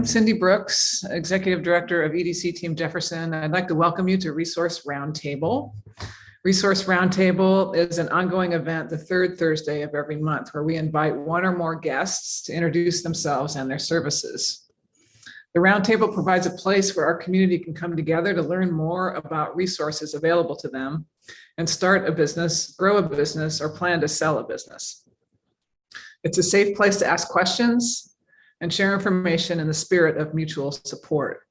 I'm Cindy Brooks, Executive Director of EDC Team Jefferson. I'd like to welcome you to Resource Roundtable. Resource Roundtable is an ongoing event the third Thursday of every month where we invite one or more guests to introduce themselves and their services. The Roundtable provides a place where our community can come together to learn more about resources available to them and start a business, grow a business, or plan to sell a business. It's a safe place to ask questions and share information in the spirit of mutual support.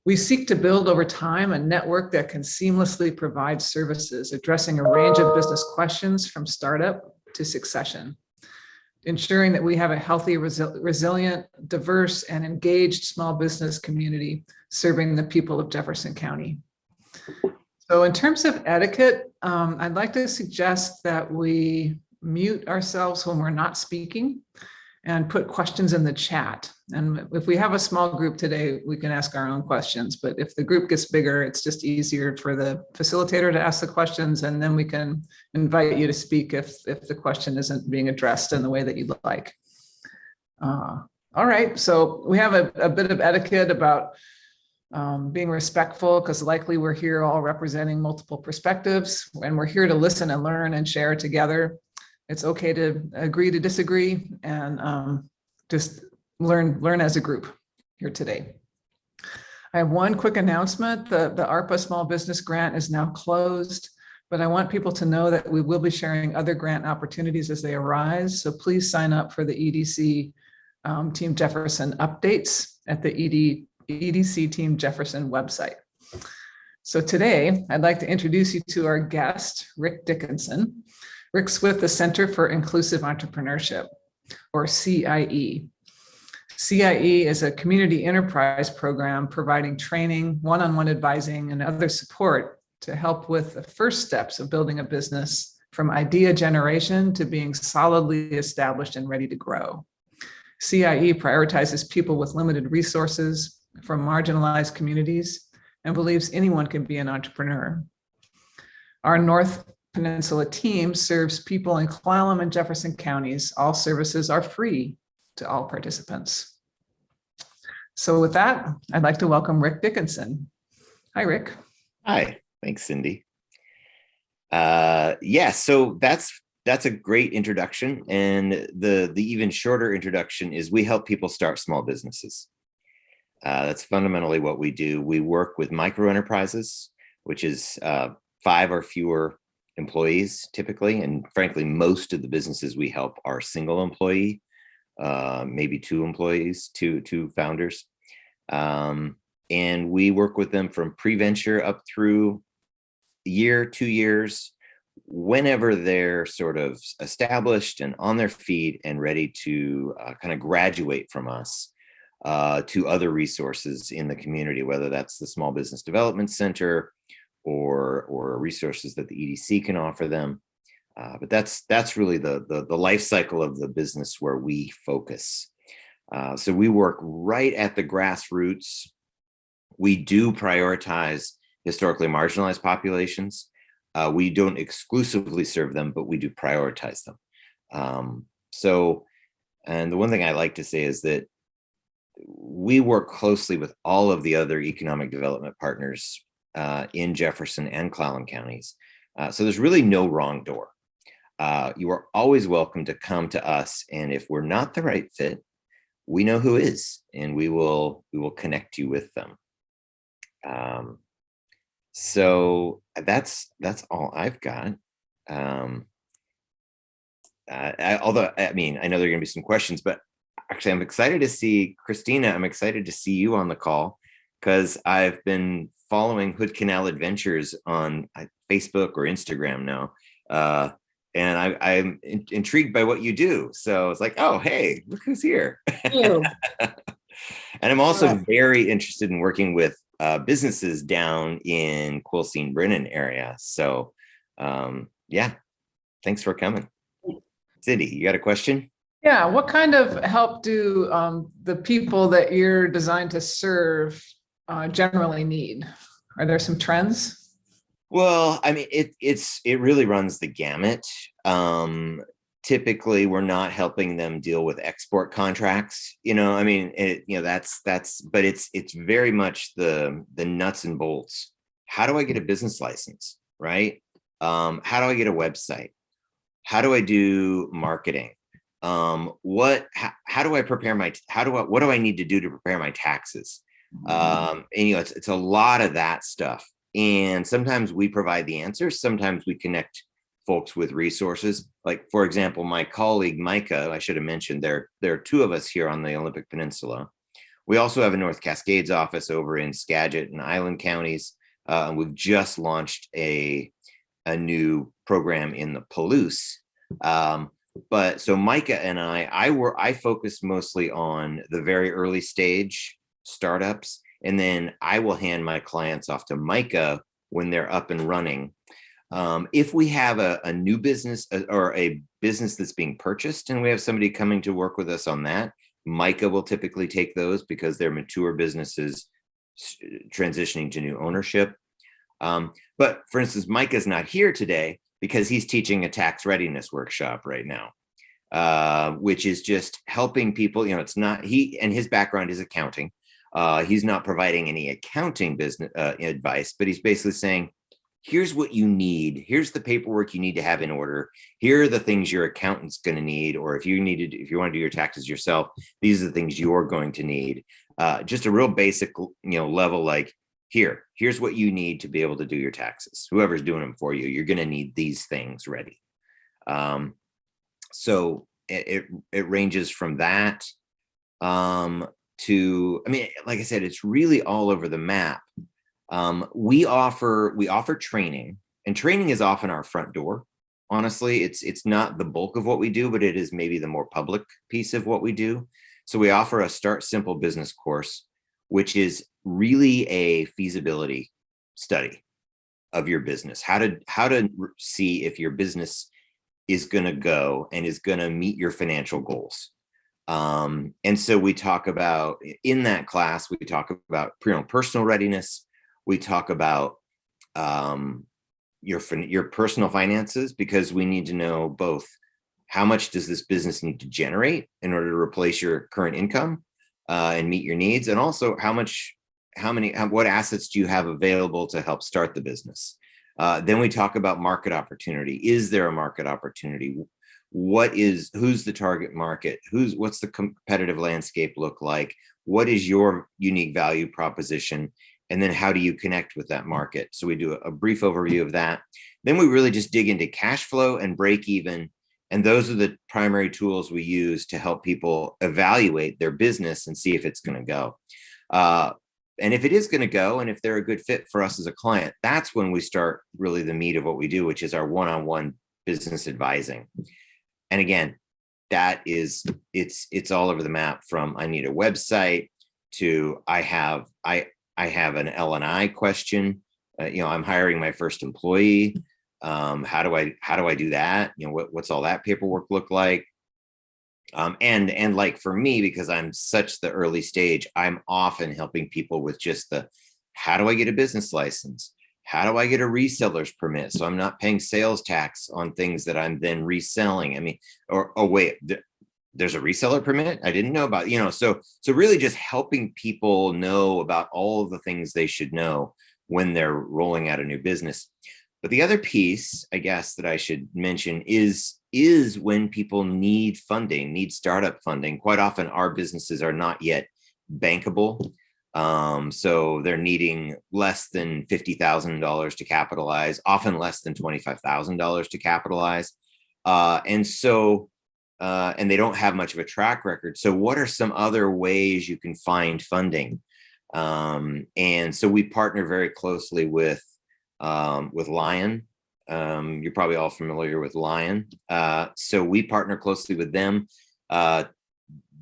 We seek to build over time a network that can seamlessly provide services addressing a range of business questions from startup to succession, ensuring that we have a healthy, resilient, diverse, and engaged small business community serving the people of Jefferson County. So in terms of etiquette, I'd like to suggest that we mute ourselves when we're not speaking and put questions in the chat. And if we have a small group today, we can ask our own questions. But if the group gets bigger, it's just easier for the facilitator to ask the questions, and then we can invite you to speak if the question isn't being addressed in the way that you'd like. All right, so we have a bit of etiquette about being respectful, because likely we're here all representing multiple perspectives, and we're here to listen and learn and share together. It's okay to agree to disagree and just learn as a group here today. I have one quick announcement. The ARPA Small Business Grant is now closed, but I want people to know that we will be sharing other grant opportunities as they arise. So please sign up for the EDC Team Jefferson updates at the EDC Team Jefferson website. So today, I'd like to introduce you to our guest, Rick Dickinson. Rick's with the Center for Inclusive Entrepreneurship, or CIE. CIE is a community enterprise program providing training, one-on-one advising, and other support to help with the first steps of building a business from idea generation to being solidly established and ready to grow. CIE prioritizes people with limited resources from marginalized communities and believes anyone can be an entrepreneur. Our North Peninsula team serves people in Kalaloch and Jefferson counties. All services are free to all participants. So with that, I'd like to welcome Rick Dickinson. Hi, Rick. Hi, thanks, Cindy. So that's a great introduction. And the even shorter introduction is we help people start small businesses. That's fundamentally what we do. We work with micro enterprises, which is 5 or fewer employees typically, and frankly most of the businesses we help are single employee, maybe 2 employees, two founders, and we work with them from pre-venture up through a year, 2 years, whenever they're sort of established and on their feet and ready to kind of graduate from us to other resources in the community, whether that's the Small Business Development Center or resources that the EDC can offer them. But that's really the life cycle of the business where we focus. So we work right at the grassroots. We do prioritize historically marginalized populations. We don't exclusively serve them, but we do prioritize them. And the one thing I like to say is that we work closely with all of the other economic development partners in Jefferson and Kalaloch counties. So there's really no wrong door. You are always welcome to come to us, and if we're not the right fit, we know who is, and we will connect you with them. So that's all I've got. Although I know there are going to be some questions, but actually I'm excited to see Christina. I'm excited to see you on the call because I've been following Hood Canal Adventures on Facebook or Instagram now. And I'm intrigued by what you do. So it's like, oh, hey, look who's here. And I'm also very interested in working with businesses down in Quilcene, Brinnon area. So yeah, thanks for coming. Cindy, you got a question? Yeah, what kind of help do the people that you're designed to serve generally need? Are there some trends? Well, I mean, it really runs the gamut. typically we're not helping them deal with export contracts. I mean, but it's very much the nuts and bolts. How do I get a business license, right? How do I get a website? How do I do marketing? How do I prepare what do I need to do to prepare my taxes? And it's a lot of that stuff. And sometimes we provide the answers. Sometimes we connect folks with resources. Like, for example, my colleague, Micah, I should have mentioned, there are two of us here on the Olympic Peninsula. We also have a North Cascades office over in Skagit and Island counties. And we've just launched a new program in the Palouse. But so Micah and I focus mostly on the very early stage startups. And then I will hand my clients off to Micah when they're up and running. If we have a new business or a business that's being purchased and we have somebody coming to work with us on that, Micah will typically take those because they're mature businesses transitioning to new ownership. But for instance, Micah's not here today because he's teaching a tax readiness workshop right now, which is just helping people. It's not and his background is accounting. He's not providing any accounting business advice, but he's basically saying, here's what you need. Here's the paperwork you need to have in order. Here are the things your accountant's going to need, or if you want to do your taxes yourself, these are the things you're going to need. Just a real basic, level, like here's what you need to be able to do your taxes. Whoever's doing them for you, you're going to need these things ready. So it ranges from that to, like I said, it's really all over the map. We offer training, and training is often our front door. Honestly, it's not the bulk of what we do, but it is maybe the more public piece of what we do. So we offer a Start Simple business course, which is really a feasibility study of your business, how to see if your business is going to go and is going to meet your financial goals. And so we talk about, in that class, we talk about personal readiness. We talk about your personal finances, because we need to know both how much does this business need to generate in order to replace your current income and meet your needs, and also what assets do you have available to help start the business. Then we talk about market opportunity. Is there a market opportunity? Who's the target market? What's the competitive landscape look like? What is your unique value proposition? And then how do you connect with that market? So we do a brief overview of that. Then we really just dig into cash flow and break even. And those are the primary tools we use to help people evaluate their business and see if it's going to go. And if it is going to go, and if they're a good fit for us as a client, that's when we start really the meat of what we do, which is our one-on-one business advising. And again, it's all over the map, from I need a website to I have an L&I question. I'm hiring my first employee. How do I do that? What's all that paperwork look like? And like for me, because I'm such the early stage, I'm often helping people with just how do I get a business license? How do I get a reseller's permit so I'm not paying sales tax on things that I'm then reselling? Wait, there's a reseller permit I didn't know about, so really just helping people know about all of the things they should know when they're rolling out a new business. But the other piece, I guess, that I should mention is when people need funding, need startup funding. Quite often our businesses are not yet bankable. So they're needing less than $50,000 to capitalize, often less than $25,000 to capitalize. And they don't have much of a track record. So what are some other ways you can find funding? And so we partner very closely with Lion. You're probably all familiar with Lion. So we partner closely with them.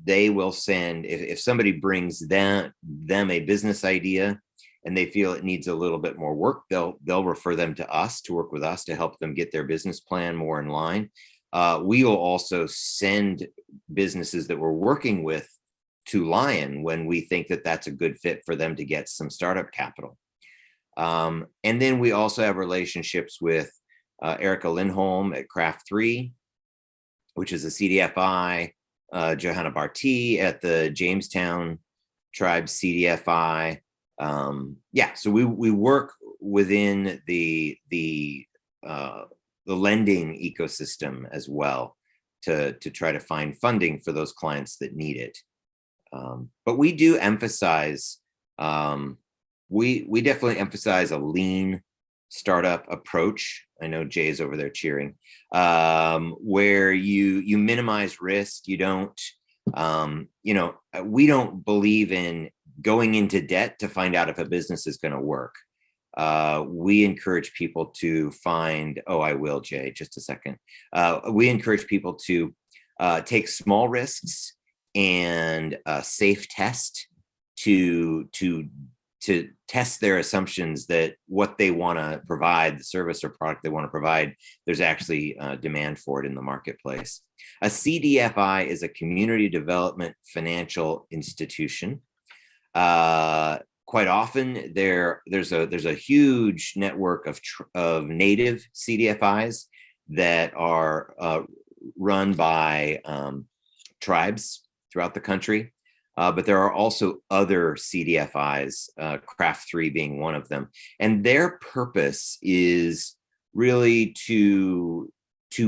They will send, if somebody brings them a business idea and they feel it needs a little bit more work, they'll refer them to us to work with us to help them get their business plan more in line. We will also send businesses that we're working with to Lion when we think that that's a good fit for them to get some startup capital. And then we also have relationships with Erica Lindholm at Craft 3. which is a CDFI, Johanna Barty at the Jamestown Tribe CDFI. So we work within the lending ecosystem as well to try to find funding for those clients that need it. But we do emphasize, we definitely emphasize a lean startup approach. I know Jay's over there cheering, where you minimize risk. You don't, we don't believe in going into debt to find out if a business is going to work. We encourage people to find, I will, Jay, just a second. We encourage people to take small risks and safe test to test their assumptions that what they want to provide, the service or product they want to provide, there's actually demand for it in the marketplace. A CDFI is a community development financial institution. Quite often there's a huge network of native CDFIs that are run by tribes throughout the country. But there are also other CDFIs, Craft 3 being one of them. And their purpose is really to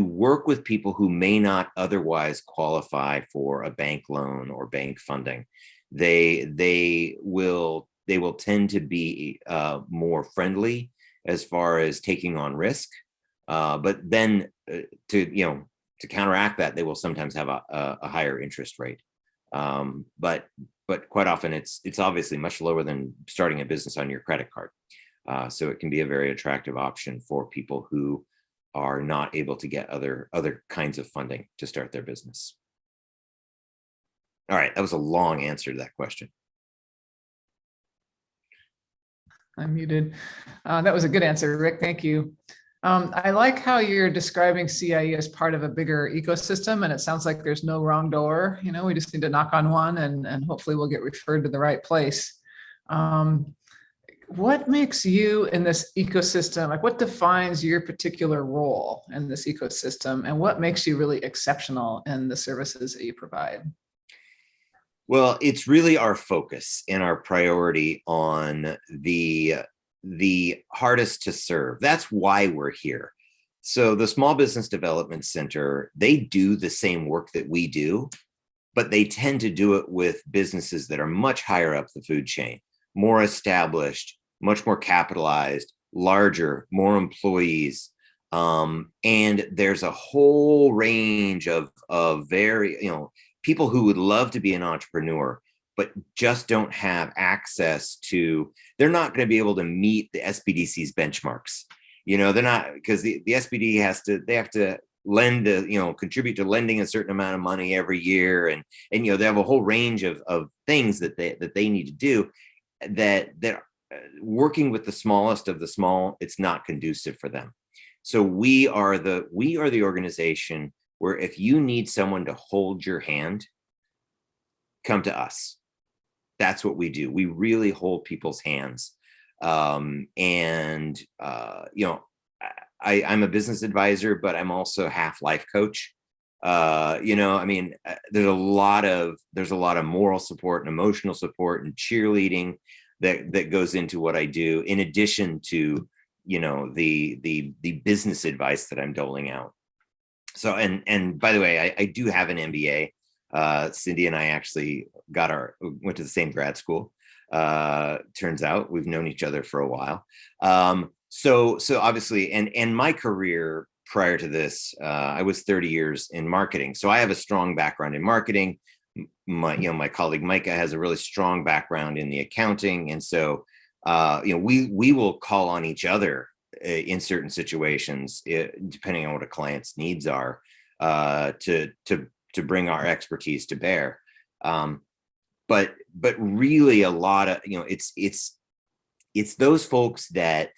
work with people who may not otherwise qualify for a bank loan or bank funding. They will tend to be more friendly as far as taking on risk. But then to counteract that, they will sometimes have a higher interest rate. But quite often it's obviously much lower than starting a business on your credit card. So it can be a very attractive option for people who are not able to get other kinds of funding to start their business. All right, that was a long answer to that question. I'm muted. That was a good answer, Rick. Thank you. I like how you're describing CIE as part of a bigger ecosystem, and it sounds like there's no wrong door. We just need to knock on one, and hopefully we'll get referred to the right place. What makes you in this ecosystem, like what defines your particular role in this ecosystem, and what makes you really exceptional in the services that you provide? Well, it's really our focus and our priority on the hardest to serve. That's why we're here. So the Small Business Development Center, they do the same work that we do, but they tend to do it with businesses that are much higher up the food chain, more established, much more capitalized, larger, more employees. And there's a whole range of very, people who would love to be an entrepreneur, but just don't have access to, they're not going to be able to meet the SBDC's benchmarks. They're not, because the SBD they have to lend, contribute to lending a certain amount of money every year. And they have a whole range of things that they need to do that working with the smallest of the small, it's not conducive for them. So we are the organization where if you need someone to hold your hand, come to us. That's what we do. We really hold people's hands. I'm a business advisor, but I'm also half life coach. There's a lot of moral support and emotional support and cheerleading that goes into what I do, in addition to, the business advice that I'm doling out. So, and by the way, I do have an MBA. Cindy and I actually went to the same grad school. Turns out we've known each other for a while. So obviously, and my career prior to this, I was 30 years in marketing. So I have a strong background in marketing. My colleague Micah has a really strong background in the accounting. And so, we will call on each other in certain situations, depending on what a client's needs are, to bring our expertise to bear. But really a lot of, it's those folks that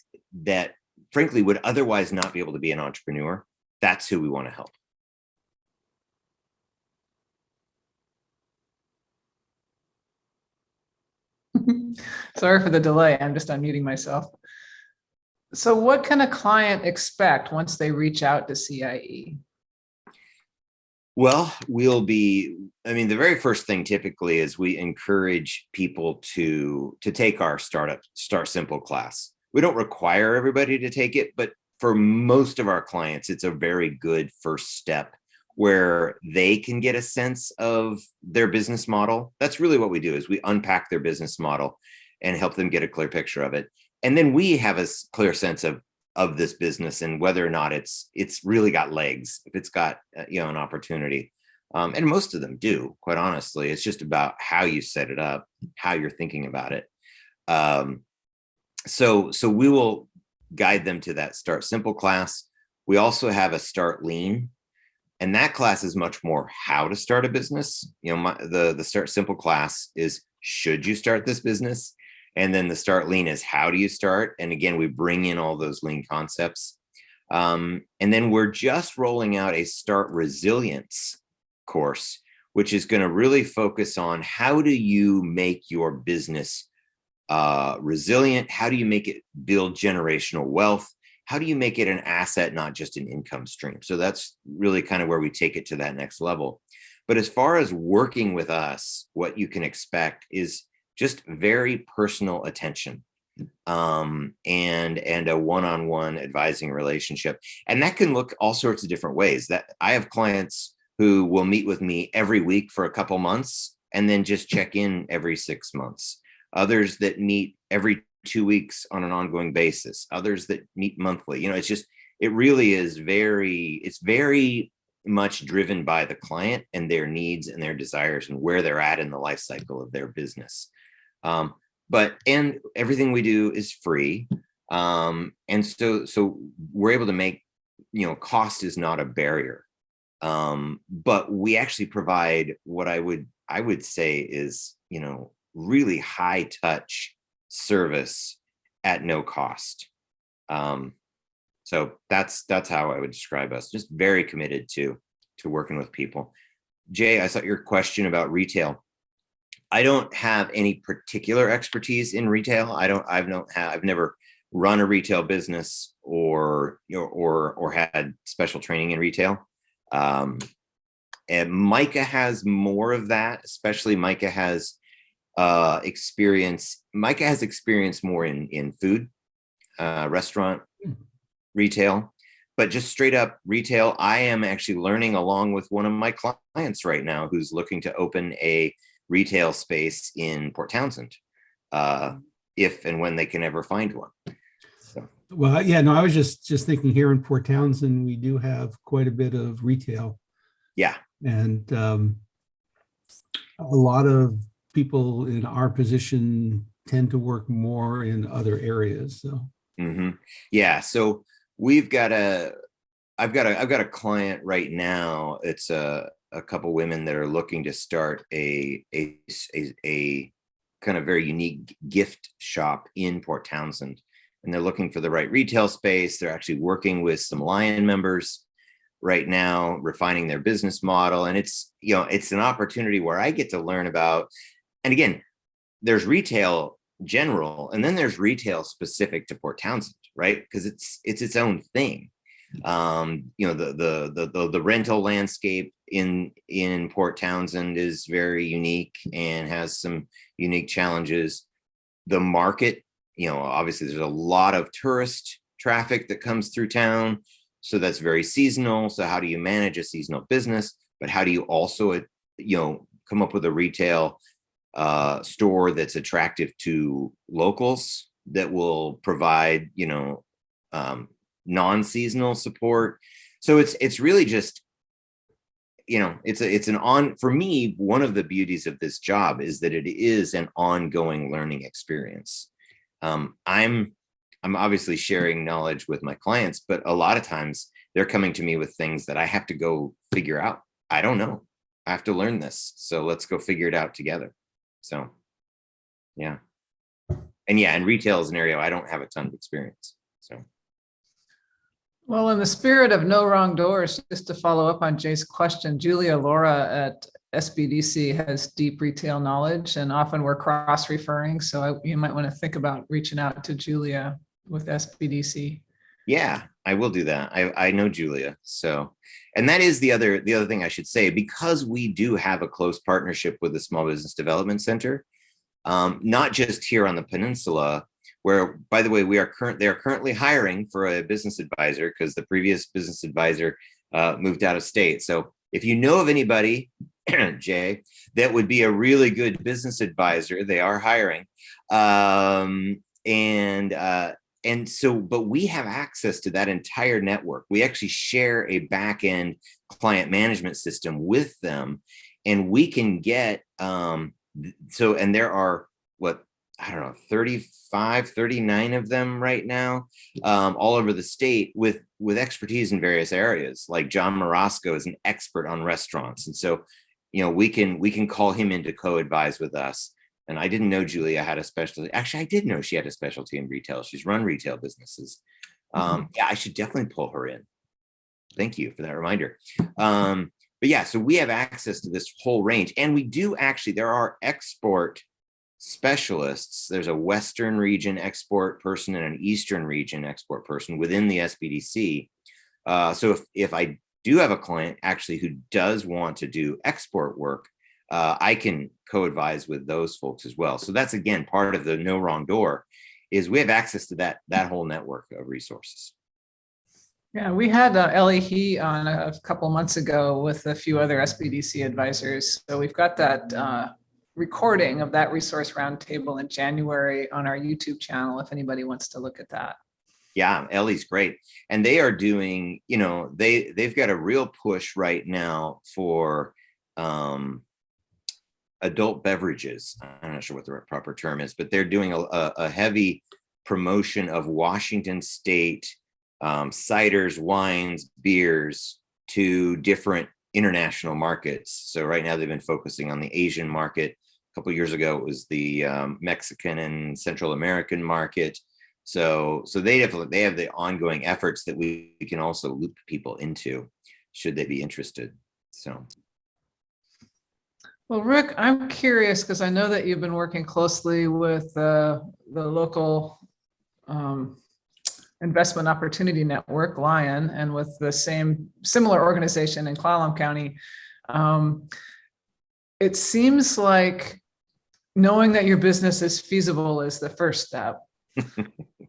frankly would otherwise not be able to be an entrepreneur. That's who we want to help. Sorry for the delay. I'm just unmuting myself. So what can a client expect once they reach out to CIE? Well, I mean, the very first thing typically is we encourage people to take our Start Simple class. We don't require everybody to take it, but for most of our clients, it's a very good first step where they can get a sense of their business model. That's really what we do, is we unpack their business model and help them get a clear picture of it. And then we have a clear sense of this business and whether or not it's really got legs, if it's got an opportunity. And most of them do, quite honestly. It's just about how you set it up, how you're thinking about it. So we will guide them to that Start Simple class. We also have a Start Lean, and that class is much more how to start a business. The Start Simple class is, should you start this business? And then the Start Lean is, how do you start? And again, we bring in all those lean concepts. And then we're just rolling out a Start Resilience course, which is going to really focus on how do you make your business resilient? How do you make it build generational wealth? How do you make it an asset, not just an income stream? So that's really kind of where we take it to that next level. But as far as working with us, what you can expect is just very personal attention, and a one-on-one advising relationship. And that can look all sorts of different ways. That I have clients who will meet with me every week for a couple months and then just check in every 6 months. Others that meet every 2 weeks on an ongoing basis. Others that meet monthly. It really is very much driven by the client and their needs and their desires and where they're at in the life cycle of their business. And everything we do is free. And so we're able to make, cost is not a barrier. But we actually provide what I would say is, really high touch service at no cost. So that's how I would describe us. Just very committed to working with people. Jay, I saw your question about retail. I don't have any particular expertise in retail. I've never run a retail business or had special training in retail. And Micah has more of that, especially Micah has experience more in food, restaurant, retail, but just straight up retail. I am actually learning along with one of my clients right now who's looking to open a retail space in Port Townsend, if and when they can ever find one. So. Well, yeah, no, I was just thinking here in Port Townsend, we do have quite a bit of retail. Yeah. And a lot of people in our position tend to work more in other areas. So. Mm-hmm. Yeah. So I've got a client right now. It's a couple women that are looking to start a kind of very unique gift shop in Port Townsend, and they're looking for the right retail space. They're actually working with some Lion members right now, refining their business model. And it's an opportunity where I get to learn about, and again, there's retail general, and then there's retail specific to Port Townsend, right? Because it's its own thing. The rental landscape in Port Townsend is very unique and has some unique challenges. The market, obviously there's a lot of tourist traffic that comes through town, so that's very seasonal. So how do you manage a seasonal business? But how do you also, come up with a retail store that's attractive to locals that will provide, non-seasonal support? So it's really just, for me, one of the beauties of this job is that it is an ongoing learning experience. I'm obviously sharing knowledge with my clients, but a lot of times they're coming to me with things that I have to go figure out. I don't know. I have to learn this. So let's go figure it out together. So, yeah. And in retail as an area, I don't have a ton of experience. So. Well, in the spirit of no wrong doors, just to follow up on Jay's question, Julia Laura at SBDC has deep retail knowledge, and often we're cross-referring. So you might want to think about reaching out to Julia with SBDC. Yeah, I will do that. I know Julia. So, and that is the other thing I should say, because we do have a close partnership with the Small Business Development Center, not just here on the peninsula, where, by the way, they are currently hiring for a business advisor because the previous business advisor moved out of state. So if you know of anybody, Jay, that would be a really good business advisor, they are hiring. And so, but we have access to that entire network. We actually share a back end client management system with them, and we can get, and there are, what, I don't know, 35, 39 of them right now, all over the state with expertise in various areas. Like John Morosco is an expert on restaurants. And so, we can call him in to co-advise with us. And I didn't know Julia had a specialty. Actually, I did know she had a specialty in retail. She's run retail businesses. Yeah, I should definitely pull her in. Thank you for that reminder. But yeah, so we have access to this whole range. And we do actually, there are export specialists. There's a Western region export person and an Eastern region export person within the SBDC. So if I do have a client actually who does want to do export work, I can co-advise with those folks as well. So that's, again, part of the No Wrong Door, is we have access to that whole network of resources. Yeah, we had Ellie He on a couple months ago with a few other SBDC advisors. So we've got that recording of that resource roundtable in January on our YouTube channel, if anybody wants to look at that. Yeah, Ellie's great. And they are doing, they've got a real push right now for adult beverages. I'm not sure what the proper term is, but they're doing a heavy promotion of Washington State ciders, wines, beers to different international markets. So right now they've been focusing on the Asian market. A couple of years ago, it was the Mexican and Central American market. So they have the ongoing efforts that we can also loop people into, should they be interested. So. Well, Rick, I'm curious, because I know that you've been working closely with the local Investment Opportunity Network, Lion, and with the similar organization in Kalaloch County. It seems like knowing that your business is feasible is the first step.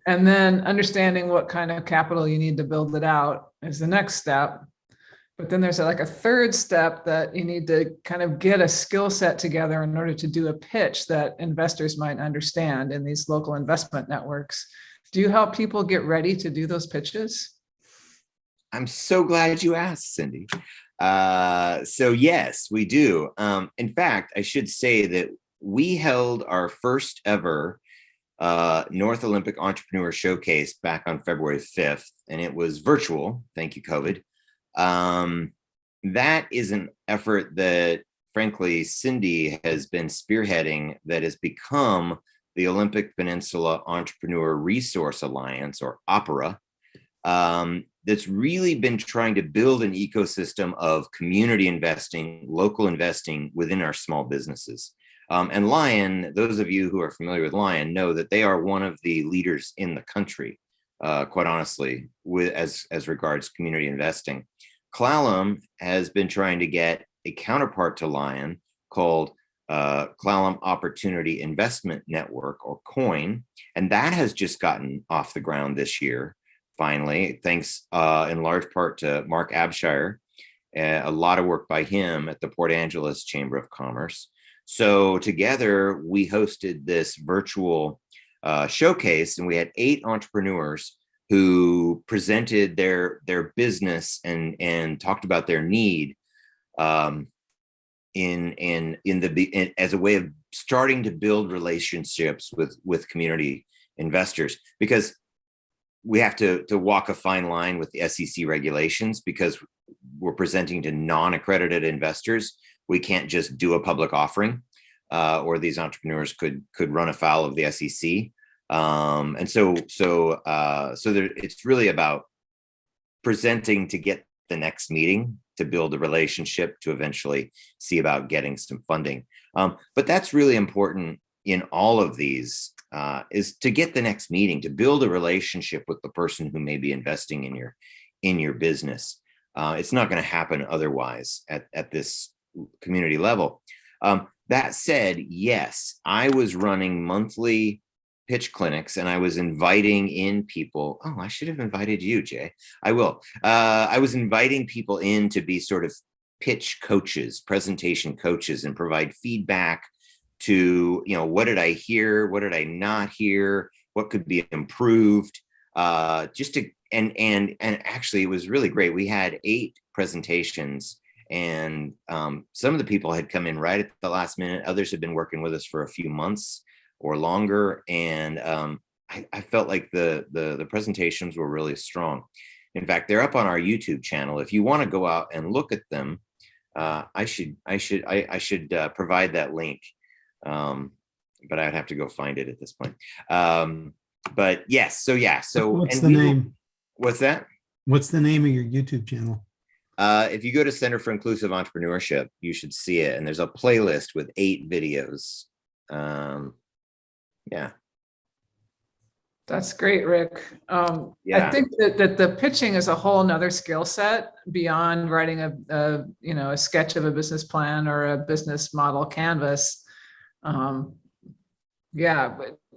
And then understanding what kind of capital you need to build it out is the next step. But then there's like a third step that you need to kind of get a skill set together in order to do a pitch that investors might understand in these local investment networks. Do you help people get ready to do those pitches? I'm so glad you asked, Cindy. So yes, we do. In fact, I should say that we held our first ever North Olympic Entrepreneur Showcase back on February 5th, and it was virtual. Thank you, COVID. That is an effort that, frankly, Cindy has been spearheading, that has become the Olympic Peninsula Entrepreneur Resource Alliance, or OPERA, that's really been trying to build an ecosystem of community investing, local investing within our small businesses. And Lion, those of you who are familiar with Lion know that they are one of the leaders in the country, quite honestly, as regards community investing. Kalaloch has been trying to get a counterpart to Lion called Kalaloch Opportunity Investment Network, or COIN, and that has just gotten off the ground this year, finally, thanks in large part to Mark Abshire. A lot of work by him at the Port Angeles Chamber of Commerce. So together we hosted this virtual showcase, and we had 8 entrepreneurs who presented their business and talked about their need as a way of starting to build relationships with community investors, because we have to walk a fine line with the SEC regulations, because we're presenting to non-accredited investors. We can't just do a public offering, or these entrepreneurs could run afoul of the SEC. And so it's really about presenting to get the next meeting, to build a relationship, to eventually see about getting some funding. But that's really important in all of these is to get the next meeting, to build a relationship with the person who may be investing in your business. It's not going to happen otherwise at this community level. That said, yes, I was running monthly pitch clinics and I was inviting in people. Oh, I should have invited you, Jay. I will. I was inviting people in to be sort of pitch coaches, presentation coaches, and provide feedback to, what did I hear? What did I not hear? What could be improved? Just to, and actually it was really great. We had 8 presentations, and some of the people had come in right at the last minute. Others had been working with us for a few months or longer. And I felt like the presentations were really strong. In fact, they're up on our YouTube channel. If you want to go out and look at them, I should provide that link. But I'd have to go find it at this point. But yes, so yeah. So what's the name? What's that? What's the name of your YouTube channel? If you go to Center for Inclusive Entrepreneurship, you should see it. And there's a playlist with 8 videos. Yeah. That's great, Rick. Yeah. I think that the pitching is a whole nother skill set beyond writing a sketch of a business plan or a business model canvas. But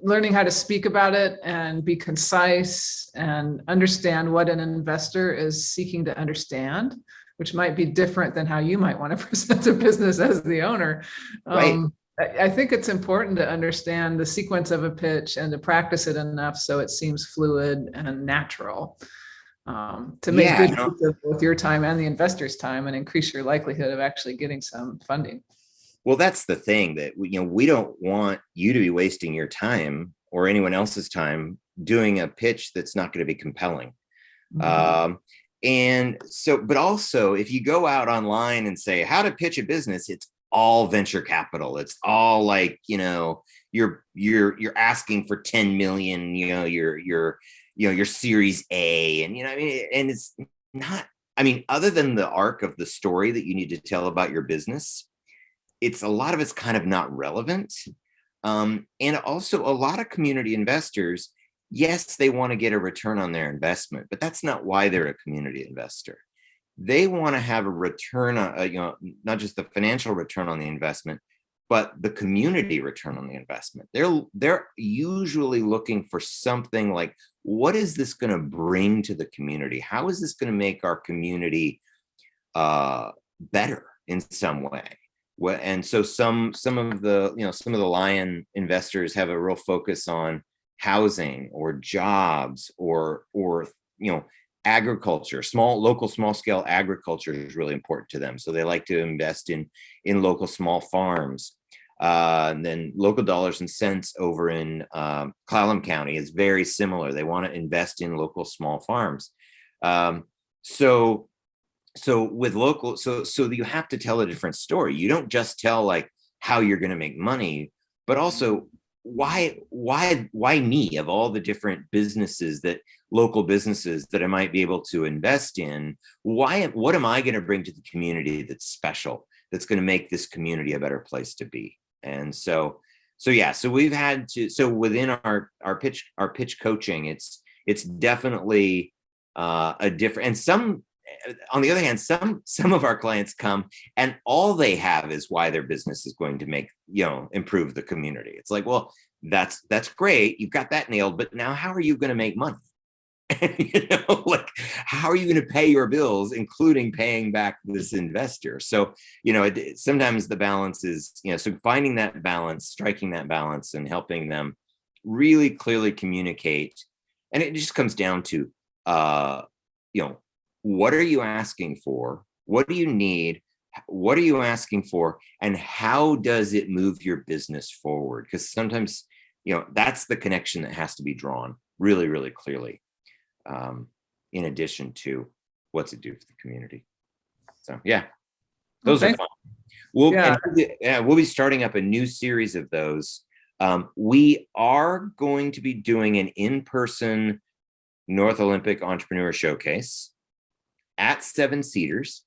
learning how to speak about it and be concise and understand what an investor is seeking to understand, which might be different than how you might want to present a business as the owner. Right. I think it's important to understand the sequence of a pitch and to practice it enough so it seems fluid and natural, to make good use of both your time and the investor's time and increase your likelihood of actually getting some funding. Well, that's the thing, that we don't want you to be wasting your time or anyone else's time doing a pitch that's not going to be compelling. Mm-hmm. And so, but also if you go out online and say how to pitch a business, it's all venture capital. It's all like, you're asking for 10 million, your Series A, and and it's not, other than the arc of the story that you need to tell about your business, it's a lot of it's kind of not relevant. And also a lot of community investors, yes, they want to get a return on their investment, but that's not why they're a community investor. They want to have a return on, not just the financial return on the investment, but the community return on the investment. They're usually looking for something like, what is this going to bring to the community? How is this going to make our community better in some way? And so some of the lion investors have a real focus on housing or jobs or agriculture. Small scale agriculture is really important to them. So they like to invest in local small farms. And then local dollars and cents over in Kalaloch County is very similar. They want to invest in local small farms. So with local, so you have to tell a different story. You don't just tell like how you're going to make money, but also why me, of all the different local businesses that I might be able to invest in, what am I going to bring to the community that's special, that's going to make this community a better place to be? And so we've had to, so within our pitch coaching, it's definitely a different, and some, on the other hand, some of our clients come and all they have is why their business is going to make, improve the community. It's like, well, that's great. You've got that nailed, but now how are you going to make money? Like, how are you going to pay your bills, including paying back this investor? So, sometimes the balance is, so finding that balance, striking that balance and helping them really clearly communicate. And it just comes down to, what are you asking for? What do you need? What are you asking for? And how does it move your business forward? Because sometimes, that's the connection that has to be drawn really, really clearly, in addition to what's it do for the community. So, yeah, those are fun. We'll be starting up a new series of those. We are going to be doing an in-person North Olympic Entrepreneur Showcase at Seven Cedars.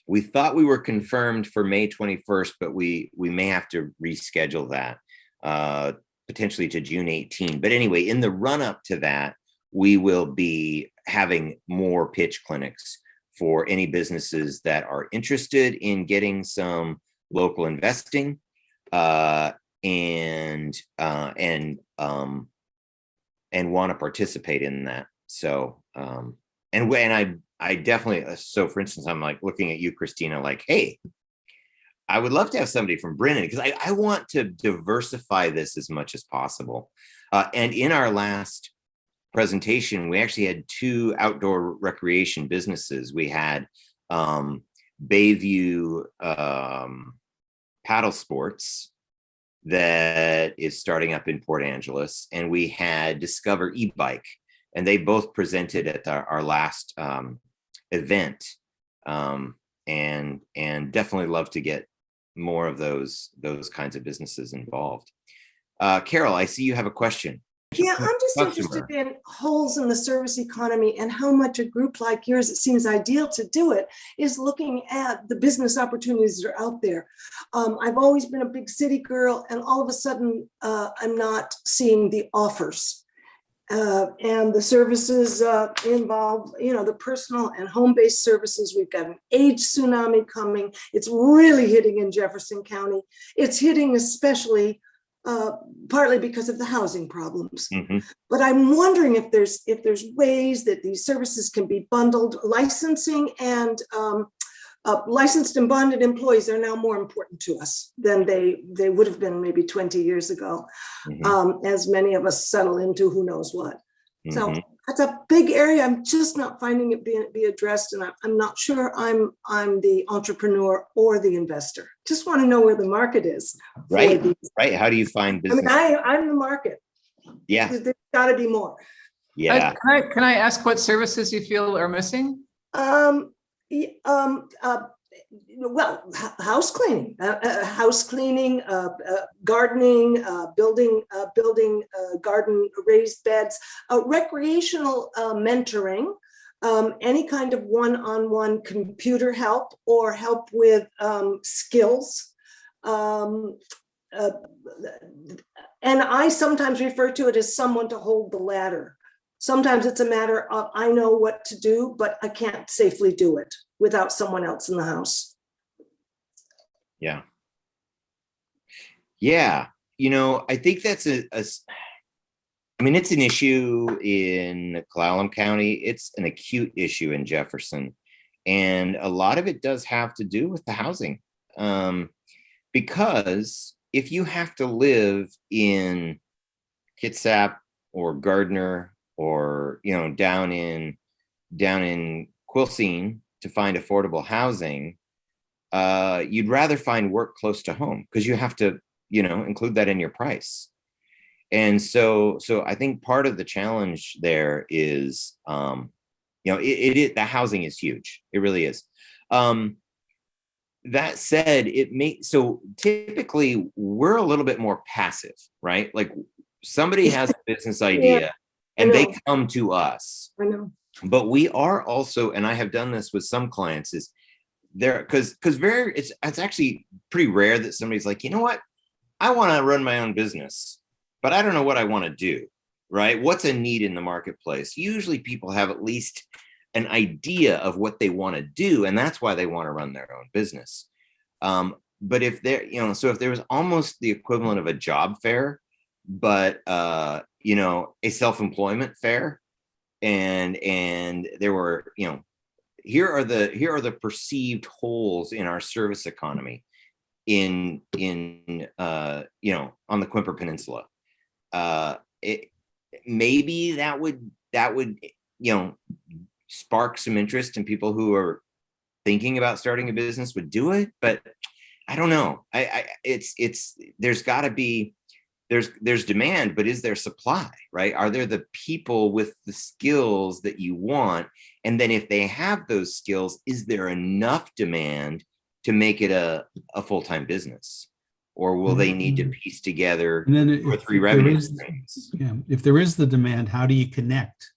We thought we were confirmed for May 21st, but we may have to reschedule that. potentially to June 18. But anyway, in the run up to that, we will be having more pitch clinics for any businesses that are interested in getting some local investing and want to participate in that. So and I definitely, so for instance, I'm like looking at you, Christina, like, hey, I would love to have somebody from Brinnon, because I want to diversify this as much as possible. And in our last presentation, we actually had 2 outdoor recreation businesses. We had Bayview Paddle Sports that is starting up in Port Angeles, and we had Discover e-bike, and they both presented at our last event, and definitely love to get more of those kinds of businesses involved. Carol, I see you have a question. Yeah, I'm just interested in holes in the service economy and how much a group like yours, it seems ideal to do it, is looking at the business opportunities that are out there. I've always been a big city girl, and all of a sudden I'm not seeing the offers. And the services involve, the personal and home-based services. We've got an age tsunami coming. It's really hitting in Jefferson County. It's hitting especially partly because of the housing problems. Mm-hmm. But I'm wondering if there's ways that these services can be bundled. Licensing and licensed and bonded employees are now more important to us than they would have been maybe 20 years ago, as many of us settle into who knows what. So that's a big area. I'm just not finding it be addressed, and I'm not sure I'm the entrepreneur or the investor. Just want to know where the market is. Right. How do you find business? I mean, I'm the market. Yeah. There's got to be more. Yeah. Can I ask what services you feel are missing? Well, house cleaning, gardening, building garden raised beds, recreational mentoring, any kind of one-on-one computer help or help with skills. And I sometimes refer to it as someone to hold the ladder. Sometimes it's a matter of, I know what to do, but I can't safely do it without someone else in the house. Yeah. Yeah. I think that's it's an issue in Kalaloch County. It's an acute issue in Jefferson. And a lot of it does have to do with the housing. Because if you have to live in Kitsap or Gardiner, or down in Quilcene to find affordable housing, you'd rather find work close to home because you have to include that in your price. And so I think part of the challenge there is the housing is huge. It really is. That said, so typically we're a little bit more passive, right? Like somebody has a business idea. Yeah. And they come to us. I know. But we are also, and I have done this with some clients, is there because it's actually pretty rare that somebody's like, you know what, I want to run my own business, but I don't know what I want to do. Right? What's a need in the marketplace? Usually people have at least an idea of what they want to do, and that's why they want to run their own business. But if there, so if there was almost the equivalent of a job fair, but a self-employment fair, and there were, here are the perceived holes in our service economy in on the Olympic Peninsula. Maybe that would spark some interest, and people who are thinking about starting a business would do it. But I don't know. There's got to be. There's demand, but is there supply, right? Are there the people with the skills that you want? And then if they have those skills, is there enough demand to make it a full-time business? Or will they need to piece together two or three revenue streams? Yeah, if there is the demand, how do you connect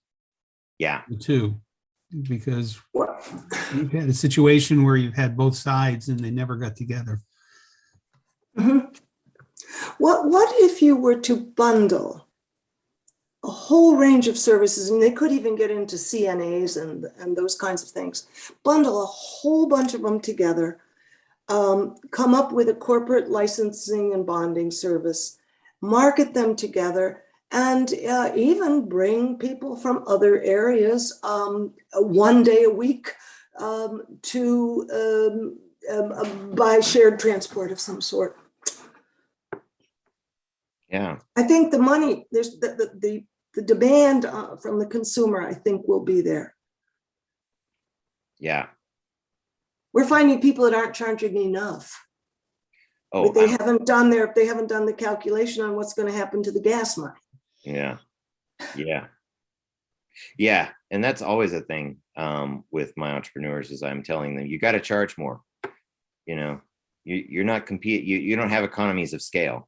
the two? Because you've had a situation where you've had both sides and they never got together. Mm-hmm. What if you were to bundle a whole range of services, and they could even get into CNAs and those kinds of things, bundle a whole bunch of them together, come up with a corporate licensing and bonding service, market them together, and even bring people from other areas 1 day a week to by shared transport of some sort. Yeah. I think the money, there's the demand from the consumer, I think, will be there. Yeah. We're finding people that aren't charging enough. Oh, But they haven't done the calculation on what's going to happen to the gas money. yeah. Yeah. Yeah. And that's always a thing with my entrepreneurs, is I'm telling them, you got to charge more. You know, you're not you don't have economies of scale.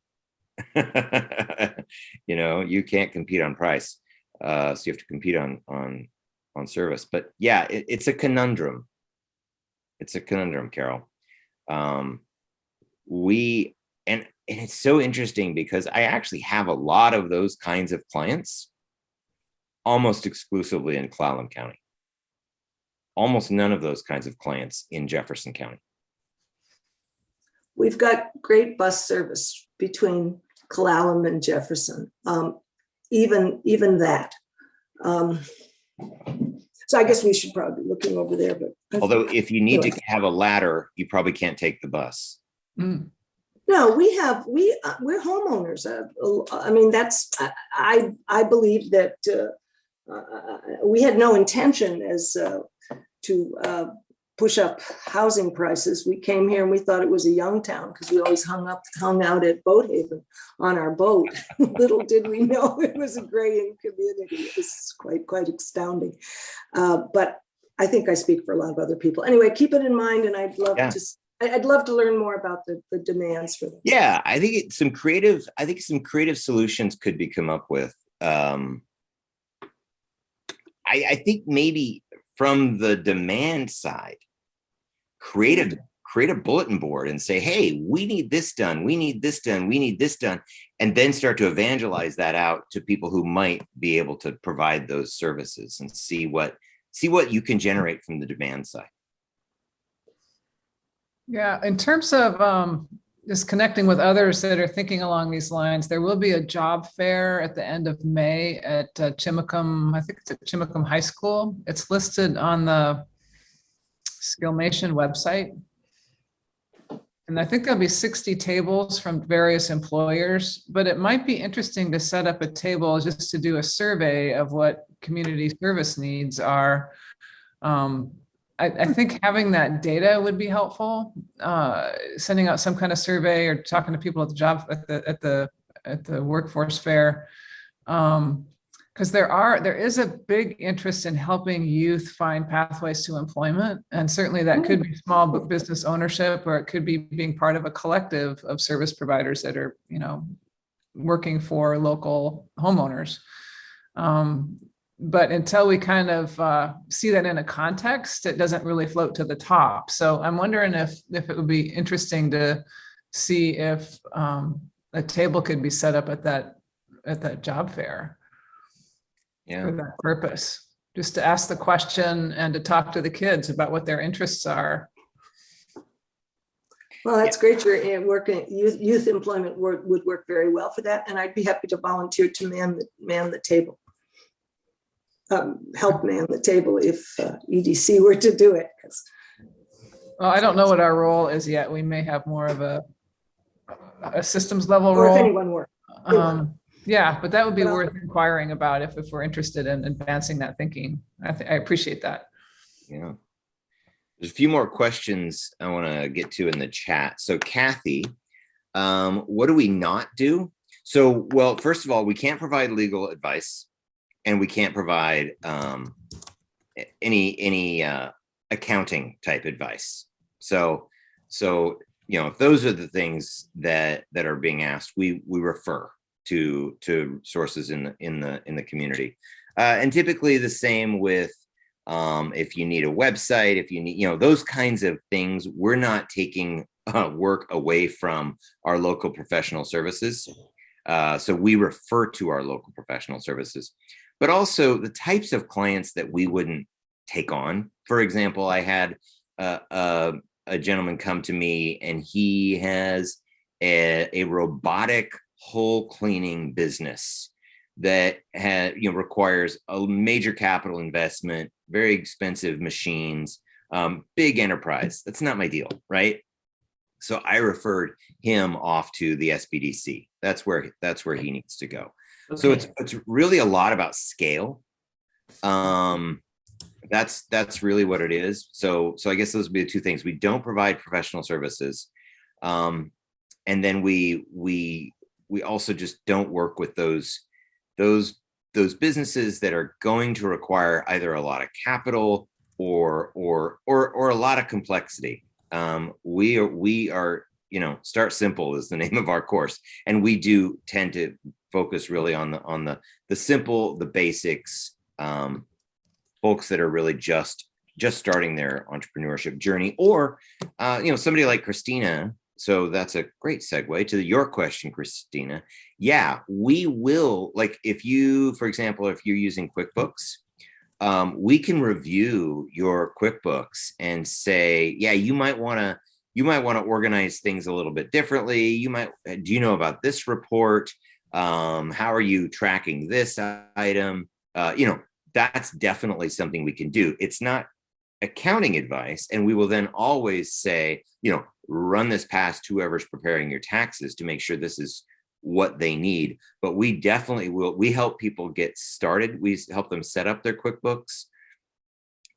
You know, you can't compete on price. So you have to compete on service. But yeah, it's a conundrum. It's a conundrum, Carol. And it's so interesting because I actually have a lot of those kinds of clients almost exclusively in Kalaloch County. Almost none of those kinds of clients in Jefferson County. We've got great bus service between Kalaloch and Jefferson. Even that. So I guess we should probably be looking over there. But although if you need to have a ladder, you probably can't take the bus. No, we're homeowners. I mean, I believe that we had no intention as to push up housing prices. We came here and we thought it was a young town because we always hung out at Boathaven on our boat. Little did we know it was a graying community. It was quite astounding. But I think I speak for a lot of other people. Anyway, keep it in mind, and I'd love to learn more about the demands for this. Yeah, I think some creative solutions could be come up with. I think maybe from the demand side, create a bulletin board and say, hey, we need this done, we need this done, we need this done, and then start to evangelize that out to people who might be able to provide those services, and see what you can generate from the demand side. Yeah, in terms of just connecting with others that are thinking along these lines, there will be a job fair at the end of May at Chimacum. I think it's at Chimacum High School. It's listed on the Skillnation website. And I think there'll be 60 tables from various employers, but it might be interesting to set up a table just to do a survey of what community service needs are. I think having that data would be helpful. Sending out some kind of survey or talking to people at the job at the workforce fair, because there is a big interest in helping youth find pathways to employment, and certainly that could be small business ownership, or it could be being part of a collective of service providers that are, working for local homeowners. But until we kind of see that in a context, it doesn't really float to the top. So I'm wondering if it would be interesting to see if a table could be set up at that job fair. Yeah. For that purpose, just to ask the question and to talk to the kids about what their interests are. Well, that's great. You're working youth employment would work very well for that, and I'd be happy to volunteer to man the table. Help man the table if EDC were to do it. Well, I don't know what our role is yet. We may have more of a systems level Or role. if anyone were. Yeah, but that would be worth inquiring about if we're interested in advancing that thinking. I appreciate that. Yeah. There's a few more questions I want to get to in the chat. So Kathy, what do we not do? So, well, first of all, we can't provide legal advice, and we can't provide any accounting type advice. So if those are the things that are being asked, we refer to sources in the community, and typically the same with if you need a website, if you need those kinds of things. We're not taking work away from our local professional services. So we refer to our local professional services, but also the types of clients that we wouldn't take on. For example, I had a gentleman come to me, and he has a robotic hull cleaning business that requires a major capital investment, very expensive machines, big enterprise. That's not my deal, right? So I referred him off to the SBDC. That's where he needs to go. Okay. So it's really a lot about scale. That's really what it is. So I guess those would be the two things. We don't provide professional services, and then we also just don't work with those businesses that are going to require either a lot of capital or a lot of complexity. We are, start simple is the name of our course, and we do tend to focus really on the simple, the basics, folks that are really just starting their entrepreneurship journey, or somebody like Christina. So that's a great segue to your question, Christina. Yeah, we will, like, if you, for example, if you're using QuickBooks, we can review your QuickBooks and say, yeah, you might want to organize things a little bit differently. Do you know about this report? How are you tracking this item? That's definitely something we can do. It's not accounting advice. And we will then always say, run this past whoever's preparing your taxes to make sure this is what they need. But we definitely will. We help people get started. We help them set up their QuickBooks,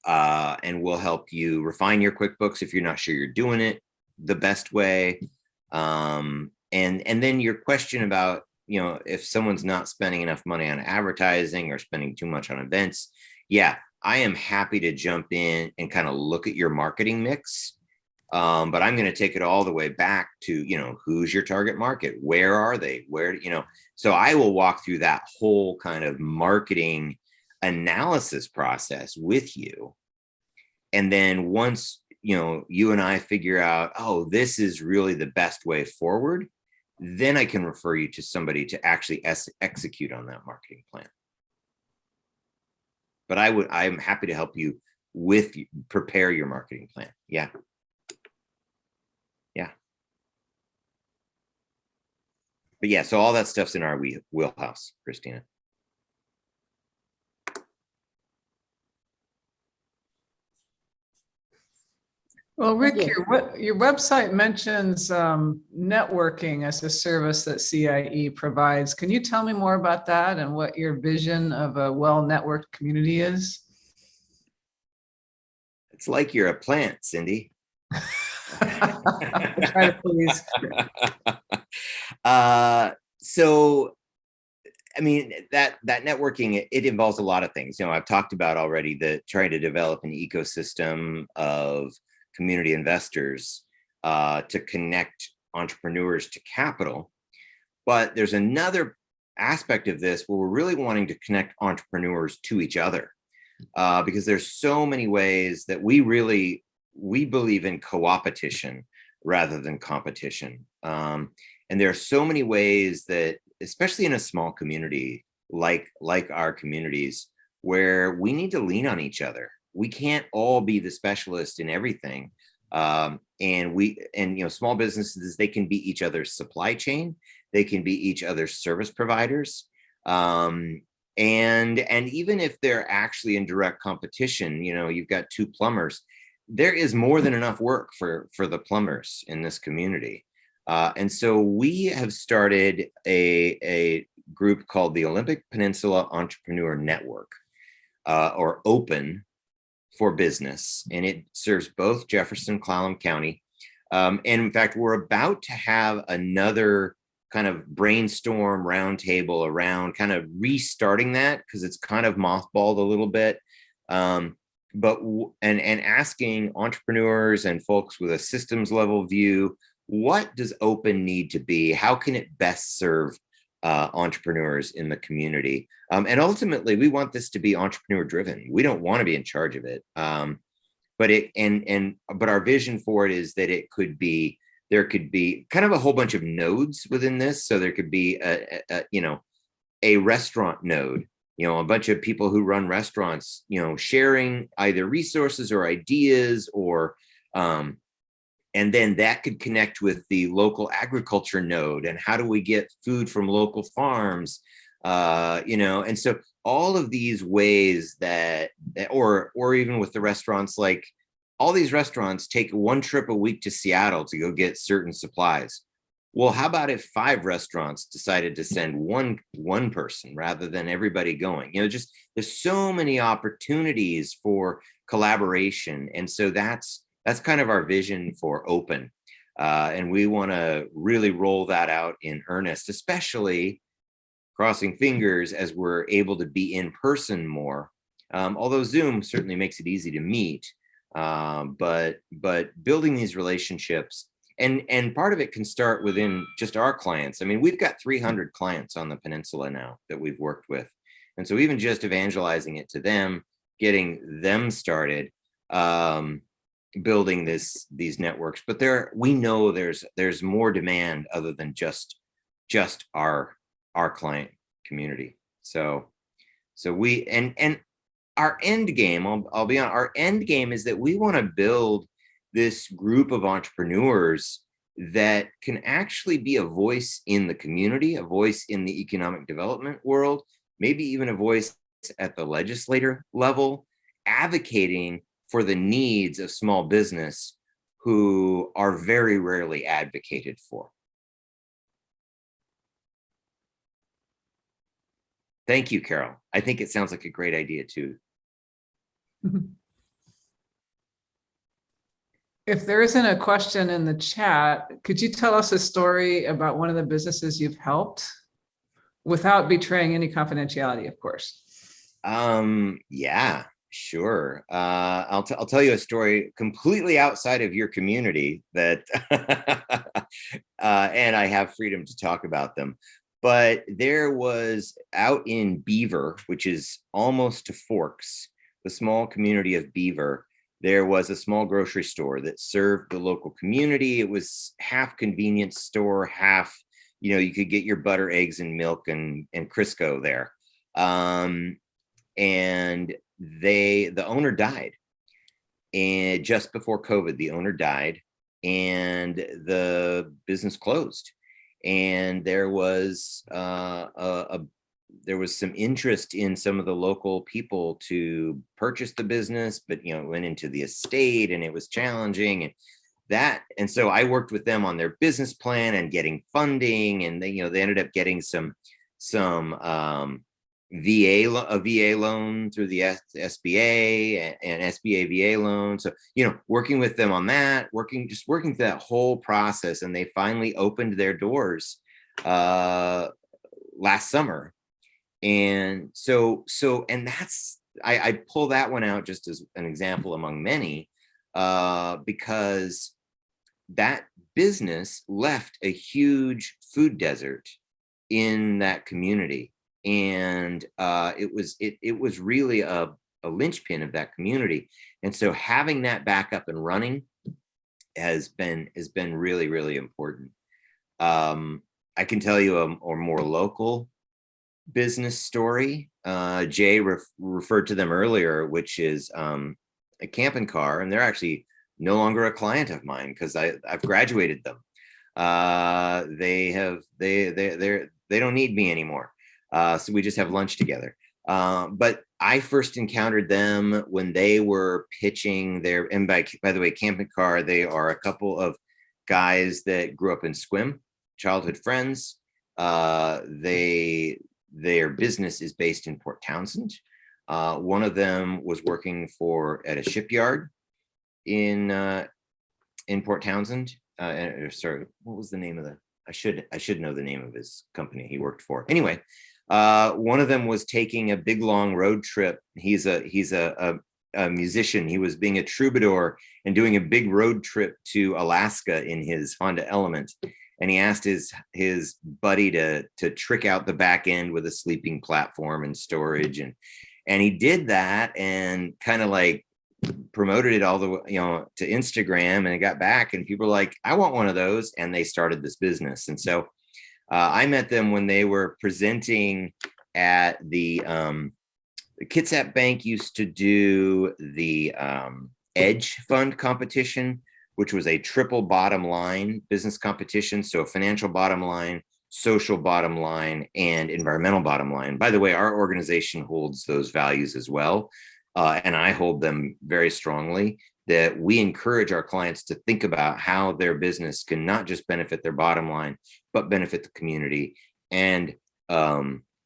and we'll help you refine your QuickBooks if you're not sure you're doing it the best way. And then your question about, if someone's not spending enough money on advertising or spending too much on events, yeah, I am happy to jump in and kind of look at your marketing mix. But I'm going to take it all the way back to, who's your target market? Where are they? So I will walk through that whole kind of marketing analysis process with you. And then once, you and I figure out, oh, this is really the best way forward, then I can refer you to somebody to actually execute on that marketing plan. But I'm happy to help you prepare your marketing plan. Yeah. Yeah. But yeah, so all that stuff's in our wheelhouse, Christina. Well, Rick, your website mentions networking as a service that CIE provides. Can you tell me more about that and what your vision of a well-networked community is? It's like you're a plant, Cindy. Try to please. So, I mean, that networking, it involves a lot of things. I've talked about already trying to develop an ecosystem of community investors to connect entrepreneurs to capital. But there's another aspect of this where we're really wanting to connect entrepreneurs to each other, because there's so many ways that we believe in co-opetition rather than competition. And there are so many ways that, especially in a small community like our communities, where we need to lean on each other. We can't all be the specialist in everything. And small businesses, they can be each other's supply chain. They can be each other's service providers. And even if they're actually in direct competition, you've got two plumbers, there is more than enough work for the plumbers in this community. And so we have started a group called the Olympic Peninsula Entrepreneur Network, or OPEN for business. And it serves both Jefferson, Kalaloch County. And in fact, we're about to have another kind of brainstorm roundtable around kind of restarting that, because it's kind of mothballed a little bit. But asking entrepreneurs and folks with a systems level view, what does open need to be? How can it best serve entrepreneurs in the community? And ultimately, we want this to be entrepreneur driven. We don't want to be in charge of it. But our vision for it is that it could be There could be kind of a whole bunch of nodes within this. So there could be a restaurant node, a bunch of people who run restaurants, sharing either resources or ideas, or and then that could connect with the local agriculture node, and how do we get food from local farms, and so all of these ways that, or even with the restaurants, like all these restaurants take one trip a week to Seattle to go get certain supplies. Well, how about if 5 restaurants decided to send one person rather than everybody going? Just there's so many opportunities for collaboration. And so that's kind of our vision for Open. And we want to really roll that out in earnest, especially crossing fingers as we're able to be in person more. Although Zoom certainly makes it easy to meet, but building these relationships, and part of it can start within just our clients. I mean, we've got 300 clients on the peninsula now that we've worked with. And so even just evangelizing it to them, getting them started, building these networks. But we know there's more demand other than just our client community. So we, and our end game, I'll be on, our end game is that we want to build this group of entrepreneurs that can actually be a voice in the community, a voice in the economic development world, maybe even a voice at the legislator level, advocating for the needs of small business who are very rarely advocated for. Thank you, Carol. I think it sounds like a great idea too. If there isn't a question in the chat, could you tell us a story about one of the businesses you've helped without betraying any confidentiality, of course? Yeah, sure. I'll tell you a story completely outside of your community that, and I have freedom to talk about them. But there was out in Beaver, which is almost to Forks, the small community of Beaver, there was a small grocery store that served the local community. It was half convenience store, half, you could get your butter, eggs, and milk and Crisco there. And the owner died. And just before COVID, the owner died and the business closed. And there was there was some interest in some of the local people to purchase the business, but it went into the estate and it was challenging, and so I worked with them on their business plan and getting funding, and they ended up getting some VA loan through the SBA and SBA VA loan. So working with them on that, working through that whole process, and they finally opened their doors last summer. And so and that's, I pull that one out just as an example among many, because that business left a huge food desert in that community. And it was really a linchpin of that community. And so having that back up and running has been really, really important. I can tell you a more local business story. Jay referred to them earlier, which is a camping car, and they're actually no longer a client of mine because I've graduated them. They don't need me anymore. So we just have lunch together. But I first encountered them when they were pitching their, and by the way, camping car, they are a couple of guys that grew up in Sequim, childhood friends. Their business is based in Port Townsend. One of them was working at a shipyard in Port Townsend. Sorry, what was the name of I should know the name of his company he worked for. Anyway, one of them was taking a big long road trip. He's a musician. He was being a troubadour and doing a big road trip to Alaska in his Honda Element. And he asked his buddy to trick out the back end with a sleeping platform and storage. And he did that and kind of like promoted it all the way, to Instagram, and it got back, and people were like, I want one of those. And they started this business. And so I met them when they were presenting at the Kitsap Bank used to do the Edge Fund competition, which was a triple bottom line business competition. So a financial bottom line, social bottom line, and environmental bottom line. By the way, our organization holds those values as well. And I hold them very strongly, that we encourage our clients to think about how their business can not just benefit their bottom line, but benefit the community, and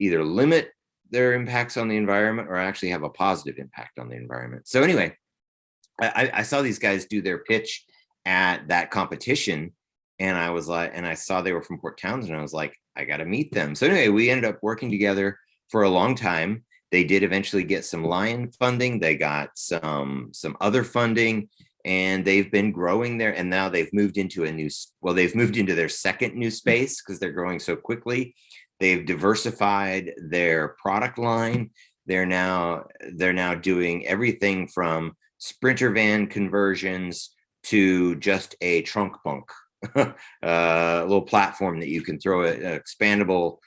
either limit their impacts on the environment or actually have a positive impact on the environment. So anyway, I saw these guys do their pitch at that competition, and I was like, and I saw they were from Port Townsend, and I was like, I got to meet them. So anyway, we ended up working together for a long time. They did eventually get some Lion funding. They got some other funding, and they've been growing there. And now they've moved into they've moved into their second new space because they're growing so quickly. They've diversified their product line. They're now doing everything from Sprinter van conversions to just a trunk bunk, a little platform that you can throw, an expandable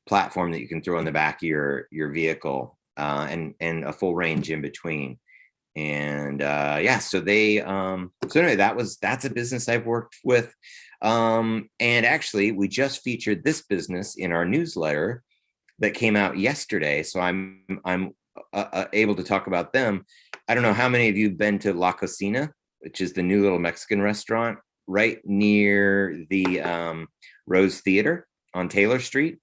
platform that you can throw in the back of your vehicle, and a full range in between. And so they so anyway, that's a business I've worked with. And actually, we just featured this business in our newsletter that came out yesterday. So I'm able to talk about them. I don't know how many of you have been to La Cocina, which is the new little Mexican restaurant right near the Rose Theater on Taylor Street.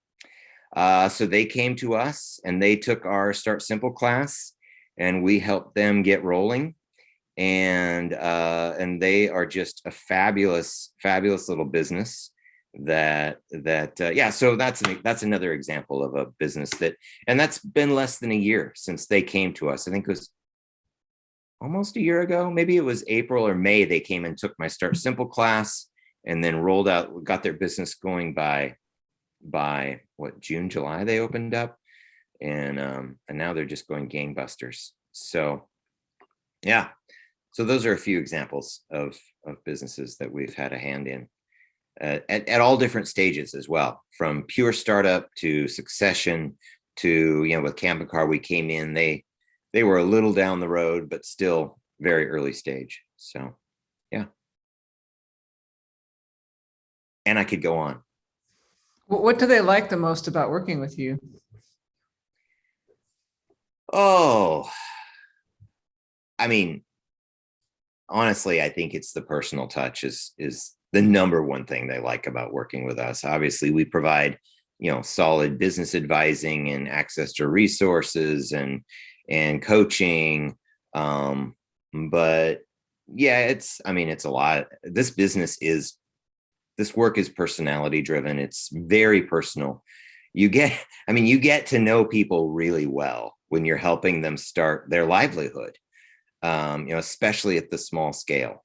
So they came to us and they took our Start Simple class, and we helped them get rolling. And they are just a fabulous little business so that's another example of a business and that's been less than a year since they came to us. I think it was almost a year ago, maybe it was April or May. They came and took my Start Simple class, and then got their business going by June, July they opened up, and now they're just going gangbusters. So yeah, so those are a few examples of businesses that we've had a hand in at all different stages as well, from pure startup to succession to, with Camp & Car, we came in, they were a little down the road, but still very early stage. So yeah. And I could go on. What do they like the most about working with you? Oh, I mean, honestly, I think it's the personal touch is the number one thing they like about working with us. Obviously, we provide, solid business advising and access to resources and coaching. But yeah, it's a lot. This work is personality driven. It's very personal. You get to know people really well when you're helping them start their livelihood, especially at the small scale.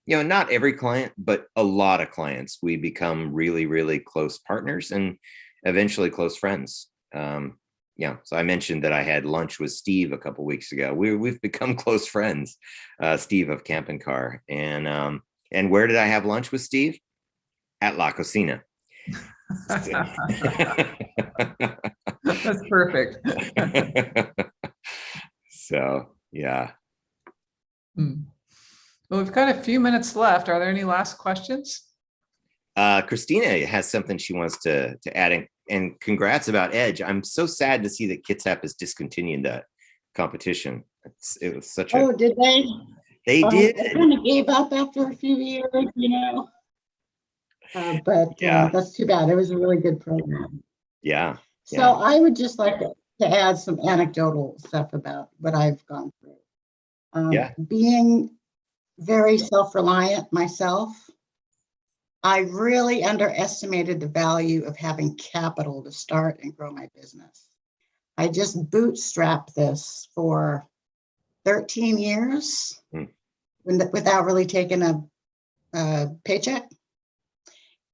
Not every client, but a lot of clients, we become really, really close partners and eventually close friends. So I mentioned that I had lunch with Steve a couple of weeks ago. We've become close friends, Steve of Camp & Car. And where did I have lunch with Steve? At La Cocina. That's perfect. So, yeah. Well, we've got a few minutes left. Are there any last questions? Christina has something she wants to add, and congrats about Edge. I'm so sad to see that Kitsap has discontinued that competition. It was such a... Oh, did they? They did. I kind of gave up after a few years, but Yeah. That's too bad. It was a really good program. Yeah. So I would just like to add some anecdotal stuff about what I've gone through. Being very self-reliant myself, I really underestimated the value of having capital to start and grow my business. I just bootstrapped this for 13 years without really taking a paycheck.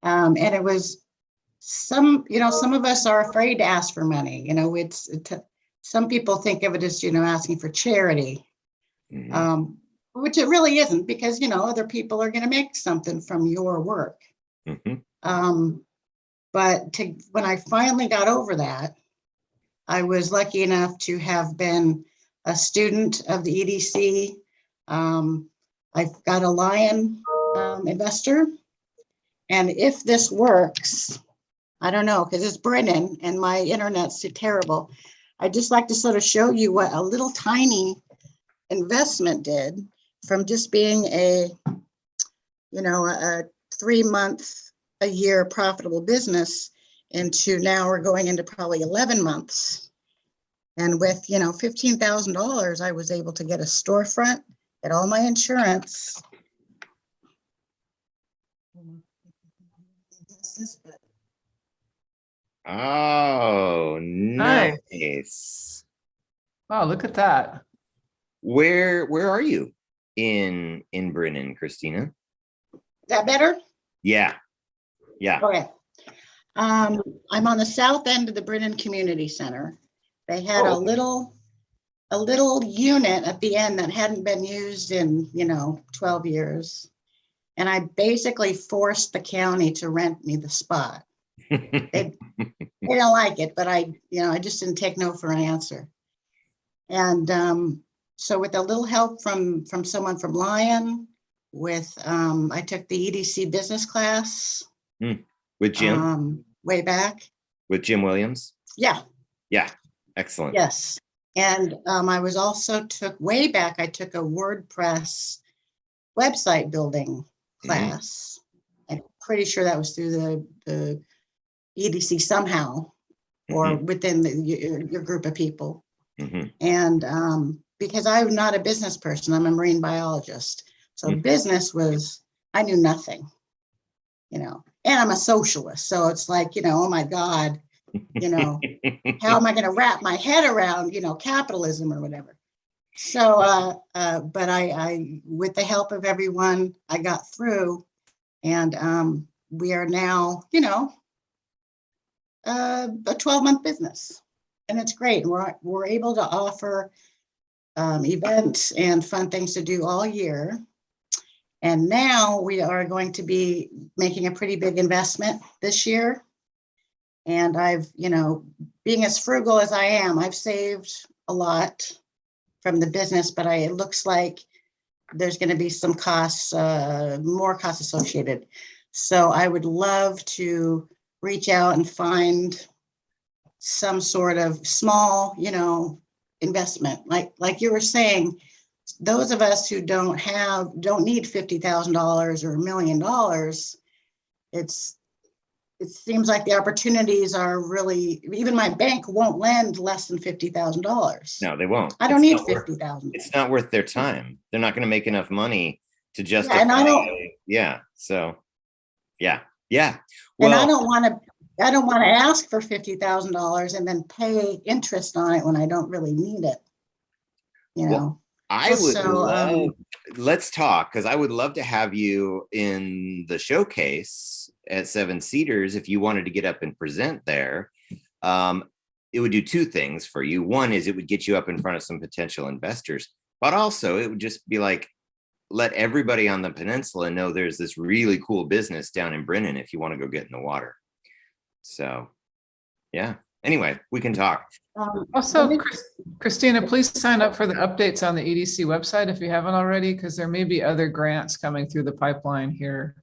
And it was some of us are afraid to ask for money. Some people think of it as, asking for charity. Mhm. Which it really isn't, because, you know, other people are going to make something from your work. Mhm. But when I finally got over that, I was lucky enough to have been a student of the EDC. I've got a Lion investor. And if this works, I don't know, because it's Brinnon and my internet's so terrible. I'd just like to sort of show you what a little tiny investment did from just being a 3-month a year profitable business into now we're going into probably 11 months. And with, $15,000, I was able to get a storefront, get all my insurance. Oh, nice. Wow, look at that. Where are you in Brinnon, Christina? Is that better? Yeah. Okay. I'm on the south end of the Brinnon Community Center. They had a little unit at the end that hadn't been used in 12 years. And I basically forced the county to rent me the spot. They don't like it, but I just didn't take no for an answer. And so with a little help from someone from Lion, I took the EDC business class. With Jim? Way back. With Jim Williams? Yeah. Yeah. Excellent. Yes. And I took a WordPress website building class. I'm pretty sure that was through the EDC somehow, or within your group of people. And because I'm not a business person, I'm a marine biologist. So business I knew nothing, and I'm a socialist. So it's like, oh my God, how am I going to wrap my head around, capitalism or whatever? So, but I, with the help of everyone, I got through, and we are now, a 12-month business, and it's great. We're able to offer events and fun things to do all year. And now we are going to be making a pretty big investment this year. And I've, being as frugal as I am, I've saved a lot from the business, but it looks like there's going to be some costs, more costs associated. So I would love to reach out and find some sort of small, investment. Like you were saying, those of us who don't need $50,000 or $1 million, it seems like the opportunities are really, even my bank won't lend less than $50,000. No, they won't. I don't need $50,000. It's not worth their time. They're not going to make enough money to justify. Yeah, and I don't. Yeah. So, yeah. Well, and I don't want to ask for $50,000 and then pay interest on it when I don't really need it. Well, I would love, let's talk, because I would love to have you in the showcase at Seven Cedars if you wanted to get up and present there. It would do two things for you. One is it would get you up in front of some potential investors, but also it would just be like, let everybody on the peninsula know there's this really cool business down in Brinnon if you want to go get in the water. So, yeah. Anyway, we can talk. Also, Christina, please sign up for the updates on the EDC website if you haven't already, because there may be other grants coming through the pipeline here.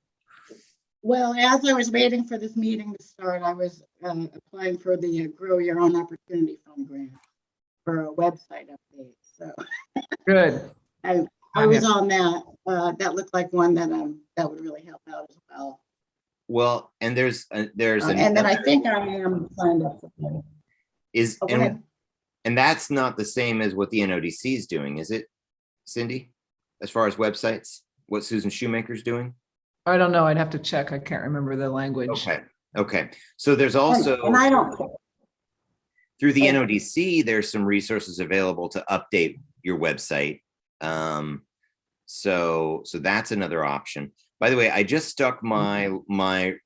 Well, as I was waiting for this meeting to start, I was applying for the Grow Your Own Opportunity Fund grant for a website update. So good. I was on that. That looked like one that would really help out as well. Well, and there's and then I think I am signed up for that. And that's not the same as what the NODC is doing, is it, Cindy? As far as websites, what Susan Shoemaker's doing? I don't know. I'd have to check. I can't remember the language. Okay. So there's also, and I don't care. Through the NODC, there's some resources available to update your website. So that's another option. By the way, I just stuck my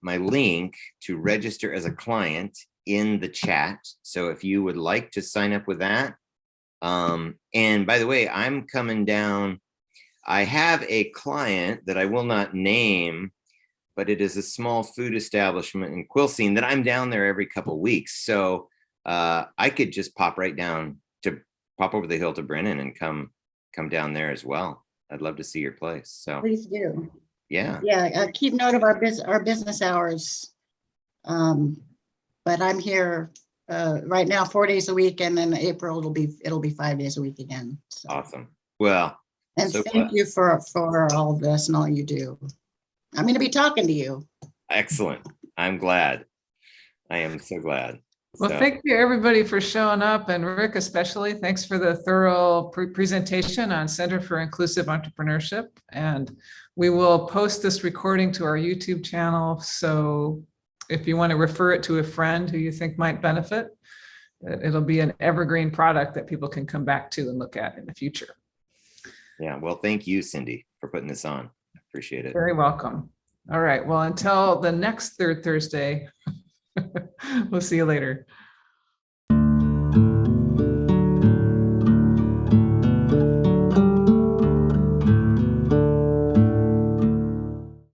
link to register as a client in the chat. So if you would like to sign up with that, And by the way, I'm coming down. I have a client that I will not name, but it is a small food establishment in Quilcene that I'm down there every couple of weeks. So I could just pop over the hill to Brinnon and come down there as well. I'd love to see your place. So Please do. yeah. Yeah, keep note of our business hours. But I'm here right now 4 days a week, and then April it'll be 5 days a week again. So. Awesome. Well, And so thank you for all of this and all you do. I'm going to be talking to you. excellent. I'm glad. I am so glad. Well, So, thank you, everybody, for showing up, and Rick especially. Thanks for the thorough presentation on Center for Inclusive Entrepreneurship. And we will post this recording to our YouTube channel. So if you want to refer it to a friend who you think might benefit, it'll be an evergreen product that people can come back to and look at in the future. yeah. Well, thank you, Cindy, for putting this on. Appreciate it. Very welcome. All right. Well, until the next third Thursday, we'll see you later.